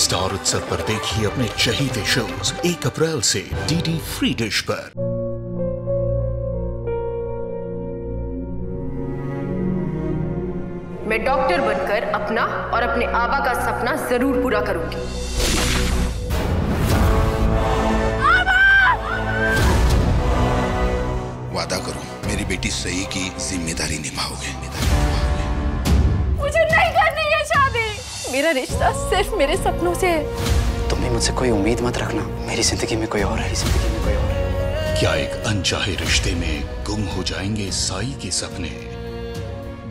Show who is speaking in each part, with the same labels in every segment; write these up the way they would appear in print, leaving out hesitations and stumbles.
Speaker 1: Star उत्सव पर देखिए अपने चहीते शोज 1 अप्रैल से डीडी फ्री डिश पर।
Speaker 2: मैं डॉक्टर बनकर अपना और अपने आबा का सपना जरूर पूरा करूंगी।
Speaker 3: वादा करो मेरी बेटी सही की जिम्मेदारी निभाओगे।
Speaker 2: मुझे नहीं करनी है शादी। मेरा रिश्ता सिर्फ मेरे सपनों से है।
Speaker 4: तुमने मुझसे कोई उम्मीद मत रखना। मेरी जिंदगी में कोई और है, जिंदगी में कोई और है।
Speaker 1: क्या एक अनचाहे रिश्ते में गुम हो जाएंगे साई के सपने?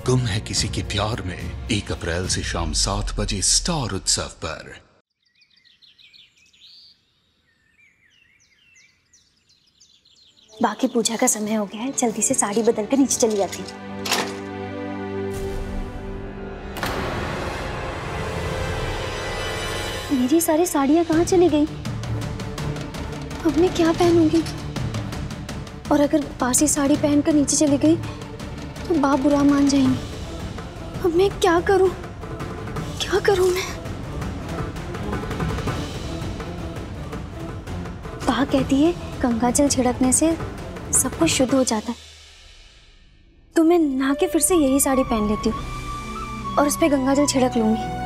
Speaker 1: गुम है किसी के प्यार में 1 अप्रैल से शाम 7 बजे स्टार उत्सव पर।
Speaker 5: बाकी पूजा का समय हो गया है, जल्दी से साड़ी बदल कर नीचे चली जाती हूँ। मेरी सारी साड़ियाँ कहाँ चली गई? अब मैं क्या पहनूंगी? और अगर बासी साड़ी पहनकर नीचे चली गई तो बाप बुरा मान जाएंगे। अब मैं क्या करूं? क्या करूं मैं? बा कहती है गंगा जल छिड़कने से सब कुछ शुद्ध हो जाता है, तो मैं नहा के फिर से यही साड़ी पहन लेती हूँ और उस पे गंगा जल छिड़क लूंगी।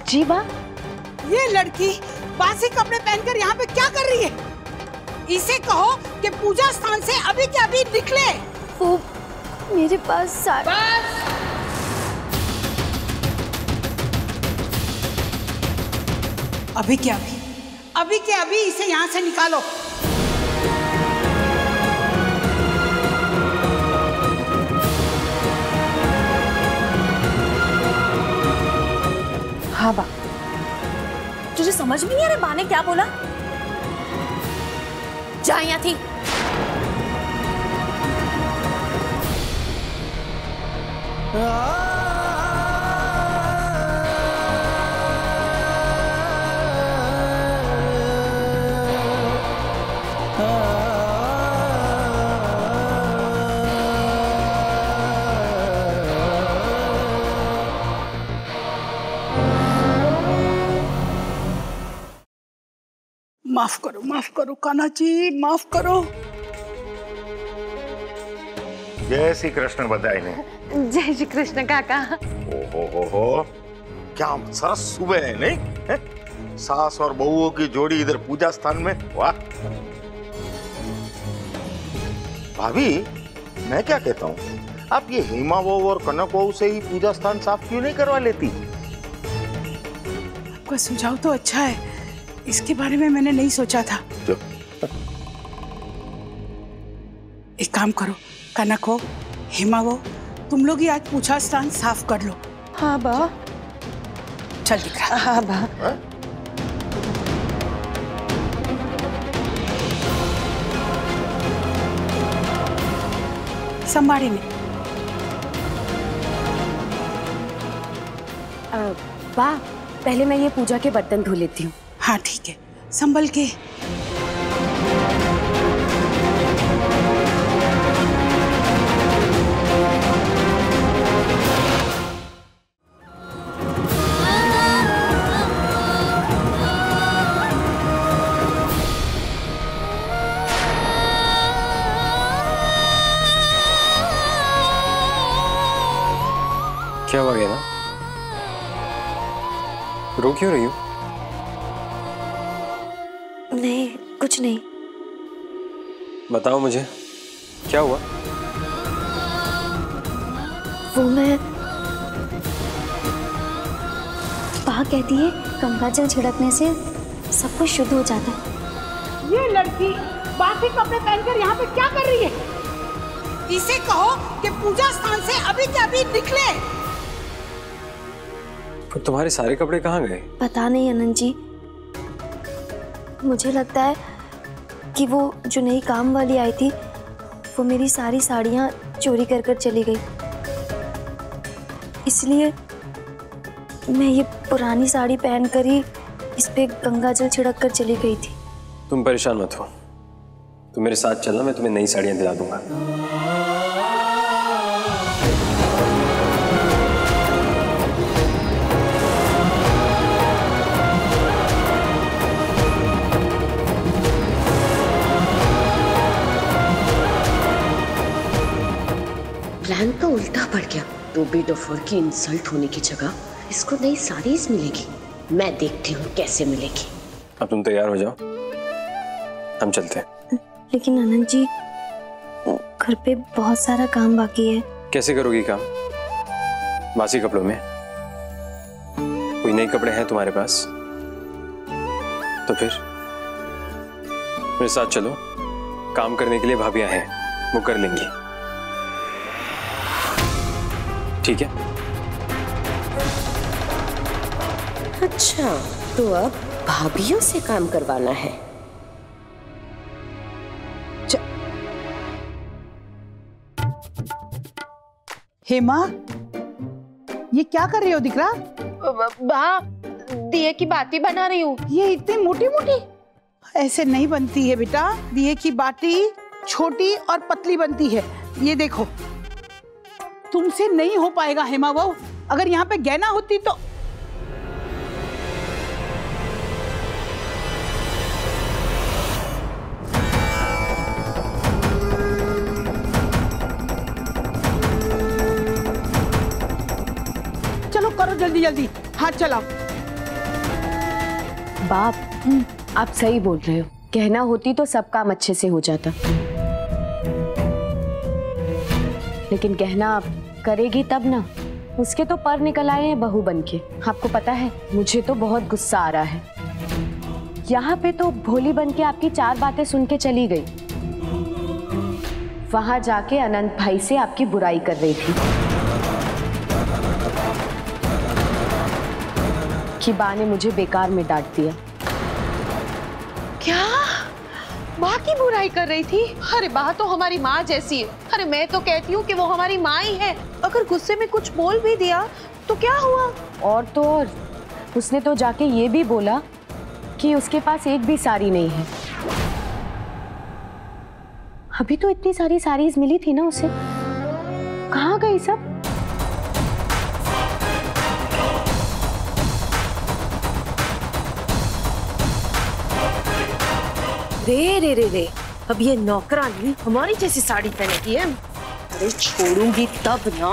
Speaker 5: जी बा।
Speaker 6: ये लड़की बासी कपड़े पहनकर यहाँ पे क्या कर रही है? इसे कहो कि पूजा स्थान से अभी के अभी निकले।
Speaker 5: वो मेरे पास
Speaker 6: अभी के अभी इसे यहाँ से निकालो।
Speaker 2: हाँ बा, तुझे समझ में नहीं आ रहा बा ने क्या बोला? जा यहाँ थी।
Speaker 6: माफ करो कान्हा जी, माफ करो।
Speaker 7: जय श्री कृष्ण बधाई ने।
Speaker 2: जय श्री कृष्ण काका।
Speaker 7: हो क्या सरस सुबह है नहीं है? सास और बहुओं की जोड़ी इधर पूजा स्थान में, वाह। भाभी मैं क्या कहता हूँ, आप ये हेमा बहू और कनक बहू से ही पूजा स्थान साफ क्यों नहीं करवा लेती?
Speaker 6: आपका सुझाव तो अच्छा है, इसके बारे में मैंने नहीं सोचा था। एक काम करो, कनक हो, हेमा हो, तुम लोग ही आज पूजा स्थान साफ कर लो।
Speaker 2: हाँ बा।
Speaker 6: चल दिख रहा।
Speaker 2: हाँ बा।
Speaker 6: संभाड़ी में।
Speaker 2: बा, पहले मैं ये पूजा के बर्तन धो लेती हूँ।
Speaker 6: हाँ ठीक है, संभल के।
Speaker 8: क्या हुआ गया ना? रो क्यों रही हो?
Speaker 5: नहीं, कुछ नहीं।
Speaker 8: बताओ मुझे, क्या हुआ?
Speaker 5: वो मैं पा कहती है गंगाजल छिड़कने से सब कुछ शुद्ध हो जाता है।
Speaker 6: ये लड़की बासी कपड़े पहनकर यहाँ पे क्या कर रही है? इसे कहो कि पूजा स्थान से अभी के अभी निकले।
Speaker 8: पर तुम्हारे सारे कपड़े कहाँ गए?
Speaker 5: पता नहीं अनंत जी, मुझे लगता है कि वो जो नई काम वाली आई थी वो मेरी सारी साड़ियाँ चोरी कर कर चली गई, इसलिए मैं ये पुरानी साड़ी पहनकर ही इस पे गंगाजल छिड़क कर चली गई थी।
Speaker 8: तुम परेशान मत हो, तुम मेरे साथ चलना, मैं तुम्हें नई साड़ियाँ दिला दूंगा।
Speaker 9: प्लान तो उल्टा पड़ गया। रूबी डोफर की इंसल्ट होने की जगह इसको नई साड़ीज मिलेगी। मैं देखती हूँ कैसे मिलेगी।
Speaker 8: अब तुम तैयार हो जाओ, हम चलते हैं।
Speaker 5: लेकिन अनंत जी, घर पे बहुत सारा काम बाकी है।
Speaker 8: कैसे करोगी काम बासी कपड़ों में? कोई नए कपड़े हैं तुम्हारे पास? तो फिर मेरे साथ चलो, काम करने के लिए भाभियां हैं, वो कर लेंगी। ठीक है?
Speaker 9: अच्छा, तो अब भाभियों से काम करवाना है।
Speaker 6: हेमा, ये क्या कर रही हो दिकरा?
Speaker 2: बा, दिए की बाती बना रही हूँ।
Speaker 6: ये इतनी मोटी मोटी ऐसे नहीं बनती है बेटा। दिए की बाती छोटी और पतली बनती है। ये देखो, तुमसे नहीं हो पाएगा हेमा बहू। अगर यहाँ पे गहना होती तो चलो करो जल्दी जल्दी, हाथ चलाओ।
Speaker 9: बाप, आप सही बोल रहे हो। कहना होती तो सब काम अच्छे से हो जाता, लेकिन कहना आप करेगी तब ना। उसके तो पर निकल आए हैं बहू बनके। आपको पता है, मुझे तो बहुत गुस्सा आ रहा है। यहाँ पे तो भोली बनके आपकी 4 बातें सुन के चली गई, वहां जाके अनंत भाई से आपकी बुराई कर रही थी कि बा ने मुझे बेकार में डांट दिया।
Speaker 2: क्या माँ की बुराई कर रही थी? अरे बा तो हमारी माँ जैसी है। अरे मैं तो कहती हूँ कि वो हमारी माँ ही है। अगर गुस्से में कुछ बोल भी दिया तो क्या हुआ?
Speaker 9: और तो और, उसने तो जाके ये भी बोला कि उसके पास एक भी साड़ी नहीं है। अभी तो इतनी सारी साड़ीज मिली थी ना उसे, कहाँ गई सब?
Speaker 2: रे रे रे रे, अब ये नौकरानी हमारी जैसी साड़ी पहनेगी है। अरे छोड़ूंगी तब ना।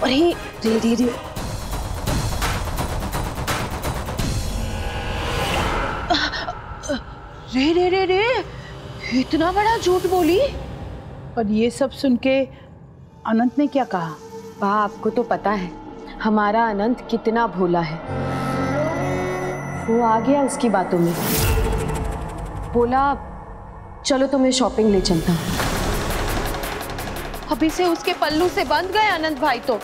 Speaker 2: अरे रे रे रे, रे रे रे रे, इतना बड़ा झूठ बोली।
Speaker 6: और ये सब सुन के अनंत ने क्या कहा?
Speaker 9: बा, आपको तो पता है हमारा अनंत कितना भोला है। वो आ गया उसकी बातों में, बोला चलो तुम्हें शॉपिंग ले चलता हूं।
Speaker 2: अभी से उसके पल्लू से बंध गए अनंत भाई तो।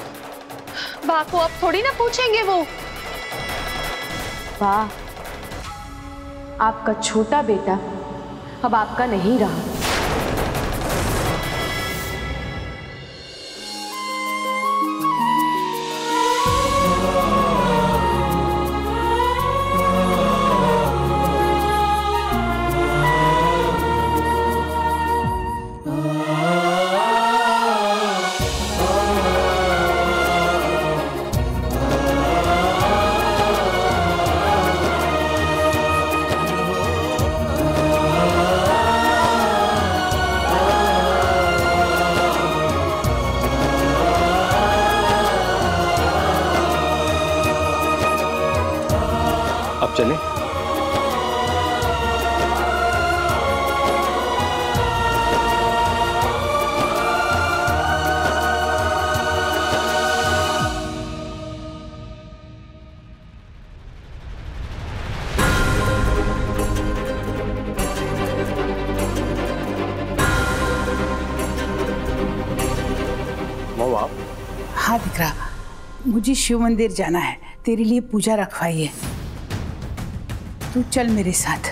Speaker 2: बा को अब थोड़ी ना पूछेंगे वो।
Speaker 9: बा, आपका छोटा बेटा अब आपका नहीं रहा।
Speaker 6: मुझे शिव मंदिर जाना है, तेरे लिए पूजा रखवाई है, तू चल मेरे साथ।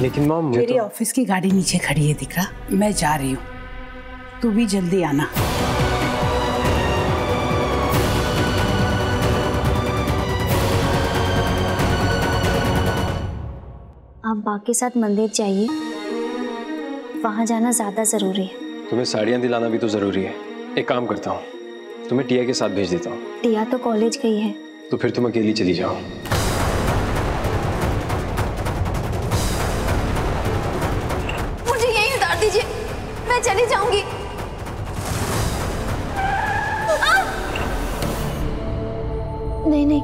Speaker 8: लेकिन मॉम
Speaker 6: मेरी ऑफिस की गाड़ी नीचे खड़ी है दिख रहा, मैं जा रही हूँ, तू भी जल्दी आना।
Speaker 5: आप बा के साथ मंदिर जाइए, वहां जाना ज्यादा जरूरी है।
Speaker 8: तुम्हें साड़ियाँ दिलाना भी तो जरूरी है। एक काम करता हूँ, तुम्हें टिया के साथ भेज देता हूँ।
Speaker 5: टिया तो कॉलेज गई है।
Speaker 8: तो फिर तुम अकेली चली जाओ।
Speaker 5: मुझे यहीं उतार दीजिए, मैं चली जाऊंगी। नहीं नहीं,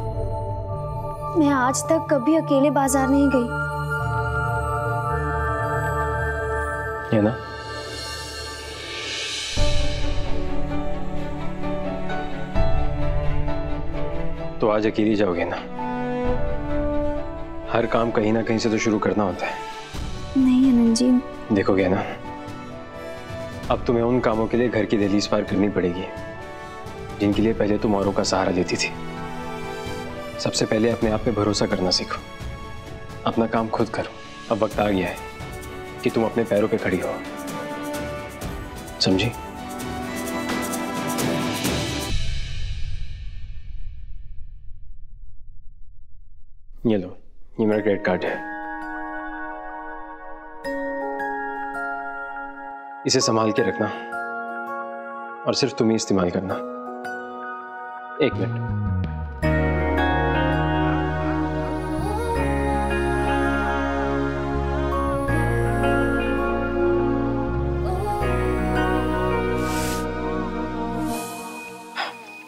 Speaker 5: मैं आज तक कभी अकेले बाजार नहीं गई।
Speaker 8: है ना? तो आज अकेली जाओगे ना? हर काम कहीं ना कहीं से तो शुरू करना होता है।
Speaker 5: नहीं अनंत जी।
Speaker 8: देखोगे ना, अब तुम्हें उन कामों के लिए घर की दहलीज पार करनी पड़ेगी जिनके लिए पहले तुम औरों का सहारा लेती थी। सबसे पहले अपने आप पे भरोसा करना सीखो, अपना काम खुद करो। अब वक्त आ गया है कि तुम अपने पैरों पे खड़ी हो, समझी? ये लो, ये मेरा क्रेडिट कार्ड है, इसे संभाल के रखना और सिर्फ तुम ही इस्तेमाल करना। एक मिनट।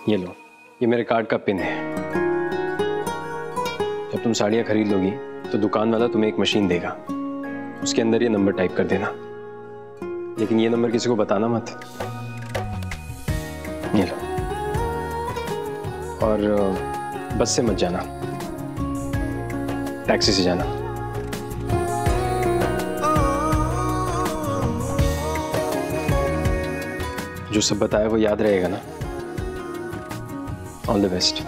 Speaker 8: ये लो, ये मेरे कार्ड का पिन है। जब तुम साड़ियाँ खरीद लोगी तो दुकान वाला तुम्हें एक मशीन देगा, उसके अंदर ये नंबर टाइप कर देना, लेकिन ये नंबर किसी को बताना मत। ये लो, और बस से मत जाना, टैक्सी से जाना। जो सब बताया वो याद रहेगा ना? All the best.